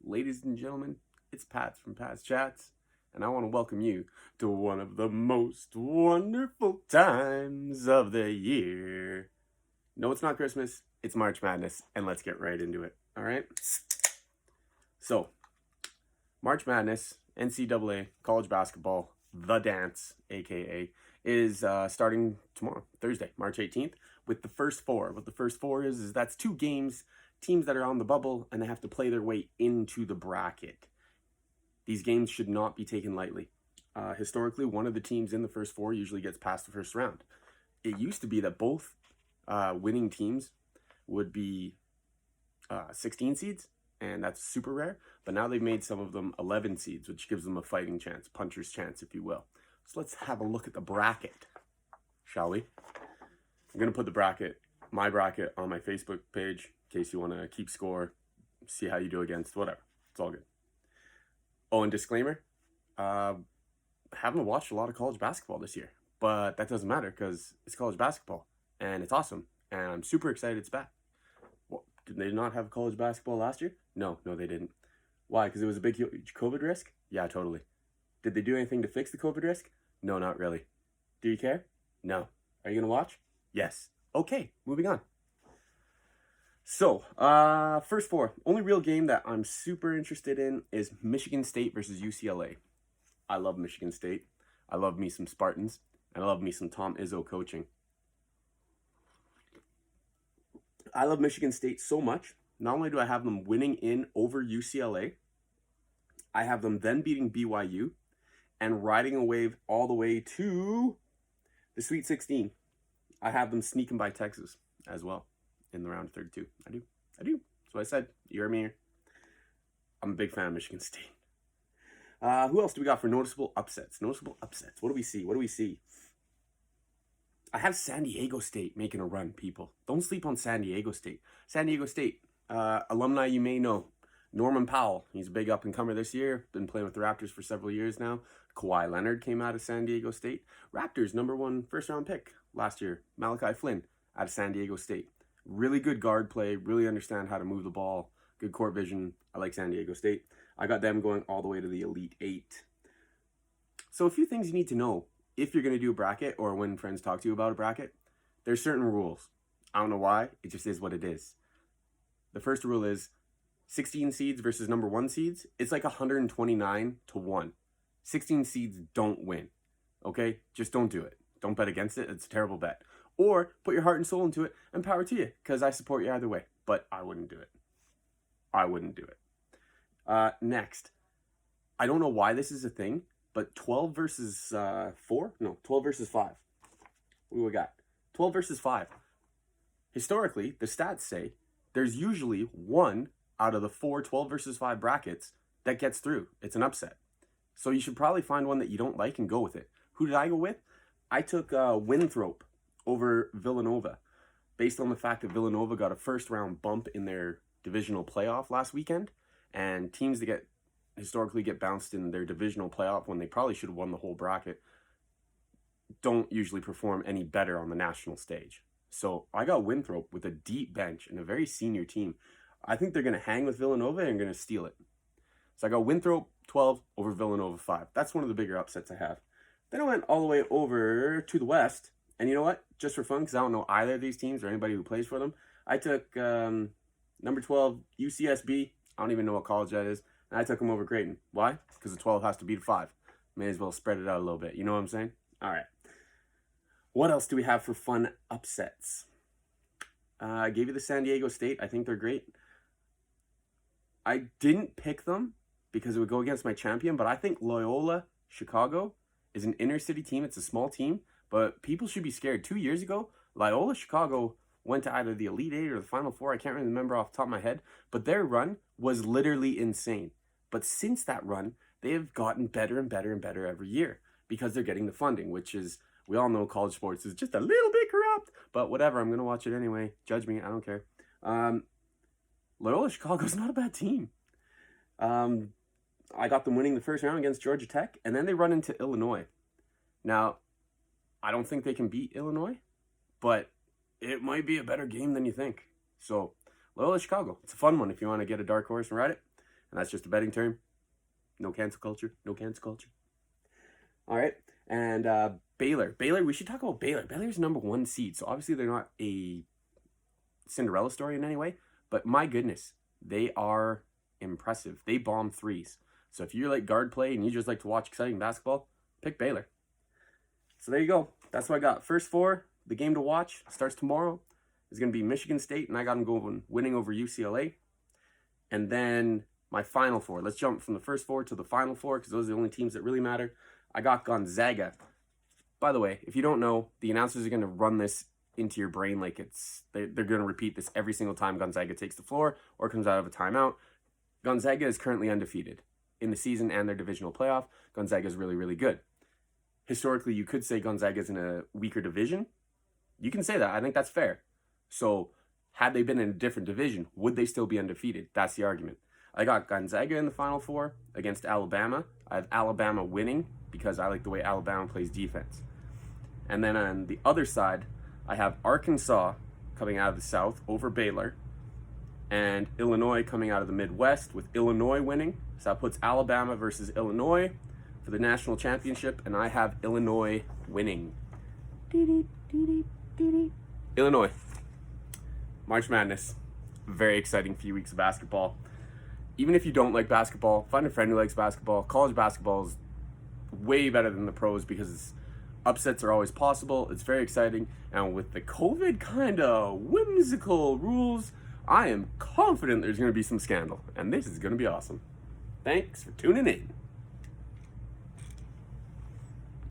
Ladies and gentlemen, it's Pat from Pat's Chats, and I want to welcome you to one of the most wonderful times of the year. No, it's not Christmas, it's March Madness, and let's get right into it, alright? So, March Madness, NCAA, college basketball, The Dance, aka, is starting tomorrow, Thursday, March 18th, with the first four. What the first four is that's two games, teams that are on the bubble, and they have to play their way into the bracket. These games should not be taken lightly. Historically, one of the teams in the first four usually gets past the first round. It used to be that both winning teams would be 16 seeds, and that's super rare. But now they've made some of them 11 seeds, which gives them a fighting chance, puncher's chance, if you will. So let's have a look at the bracket, shall we? I'm going to put the bracket, my bracket, on my Facebook page in case you want to keep score, see how you do against whatever. It's all good. Oh, and disclaimer, haven't watched a lot of college basketball this year, but that doesn't matter because it's college basketball and it's awesome, and I'm super excited it's back. Well, did they not have college basketball last year? No, they didn't. Why? Because it was a big COVID risk? Yeah, totally. Did they do anything to fix the COVID risk? No, not really. Do you care? No. Are you going to watch? Yes. Okay, moving on. So, first four. Only real game that I'm super interested in is Michigan State versus UCLA. I love Michigan State. I love me some Spartans. And I love me some Tom Izzo coaching. I love Michigan State so much. Not only do I have them winning in over UCLA, I have them then beating BYU and riding a wave all the way to the Sweet 16. I have them sneaking by Texas as well in the round of 32. I do. That's what I said. You heard me here. I'm a big fan of Michigan State. Who else do we got for noticeable upsets? What do we see? I have San Diego State making a run, people. Don't sleep on San Diego State. San Diego State, alumni you may know. Norman Powell, he's a big up-and-comer this year. Been playing with the Raptors for several years now. Kawhi Leonard came out of San Diego State. Raptors, #1 first-round pick last year. Malachi Flynn out of San Diego State. Really good guard play. Really understand how to move the ball. Good court vision. I like San Diego State. I got them going all the way to the Elite Eight. So a few things you need to know if you're going to do a bracket or when friends talk to you about a bracket. There's certain rules. I don't know why. It just is what it is. The first rule is 16 seeds versus #1 seeds. It's like 129 to 1. 16 seeds don't win. Okay? Just don't do it. Don't bet against it. It's a terrible bet. Or put your heart and soul into it and power to you, because I support you either way. But I wouldn't do it. Next. I don't know why this is a thing, but 12 versus 4? No, 12 versus 5. What do we got? 12 versus 5. Historically, the stats say there's usually one out of the 4 12 versus 5 brackets that gets through. It's an upset. So you should probably find one that you don't like and go with it. Who did I go with? I took Winthrop over Villanova, based on the fact that Villanova got a first-round bump in their divisional playoff last weekend, and teams that historically get bounced in their divisional playoff when they probably should have won the whole bracket don't usually perform any better on the national stage. So I got Winthrop with a deep bench and a very senior team. I think they're going to hang with Villanova and going to steal it. So I got Winthrop 12 over Villanova 5. That's one of the bigger upsets I have. Then I went all the way over to the West. And you know what? Just for fun, because I don't know either of these teams or anybody who plays for them, I took number 12 UCSB. I don't even know what college that is. And I took them over Creighton. Why? Because the 12 has to beat a 5. May as well spread it out a little bit. You know what I'm saying? All right. What else do we have for fun upsets? I gave you the San Diego State. I think they're great. I didn't pick them because it would go against my champion, but I think Loyola Chicago is an inner city team. It's a small team, but people should be scared. 2 years ago, Loyola Chicago went to either the Elite Eight or the Final Four. I can't really remember off the top of my head, but their run was literally insane. But since that run, they have gotten better and better and better every year because they're getting the funding, which is, we all know college sports is just a little bit corrupt, but whatever. I'm going to watch it anyway. Judge me. I don't care. Loyola Chicago's not a bad team. I got them winning the first round against Georgia Tech, and then they run into Illinois. Now, I don't think they can beat Illinois, but it might be a better game than you think. So, Loyola Chicago, it's a fun one if you want to get a dark horse and ride it. And that's just a betting term. No cancel culture. No cancel culture. All right. And Baylor. We should talk about Baylor. Baylor's number 1 seed. So obviously they're not a Cinderella story in any way. But my goodness, they are impressive. They bomb threes. So if you like guard play and you just like to watch exciting basketball, pick Baylor. So there you go. That's what I got. First 4, the game to watch starts tomorrow. It's going to be Michigan State, and I got them going winning over UCLA. And then my final 4. Let's jump from the first 4 to the final 4 because those are the only teams that really matter. I got Gonzaga. By the way, if you don't know, the announcers are going to run this into your brain like they're going to repeat this every single time Gonzaga takes the floor or comes out of a timeout. Gonzaga is currently undefeated in the season and their divisional playoff. Gonzaga is really, really good. Historically, you could say Gonzaga is in a weaker division. You can say that. I think that's fair. So, had they been in a different division, would they still be undefeated? That's the argument. I got Gonzaga in the Final 4 against Alabama. I have Alabama winning because I like the way Alabama plays defense. And then on the other side, I have Arkansas coming out of the South over Baylor and Illinois coming out of the Midwest with Illinois winning. So that puts Alabama versus Illinois for the national championship, and I have Illinois winning. Illinois. March Madness. Very exciting few weeks of basketball. Even if you don't like basketball, find a friend who likes basketball. College basketball is way better than the pros because upsets are always possible. It's very exciting. And with the COVID kind of whimsical rules, I am confident there's going to be some scandal. And this is going to be awesome. Thanks for tuning in.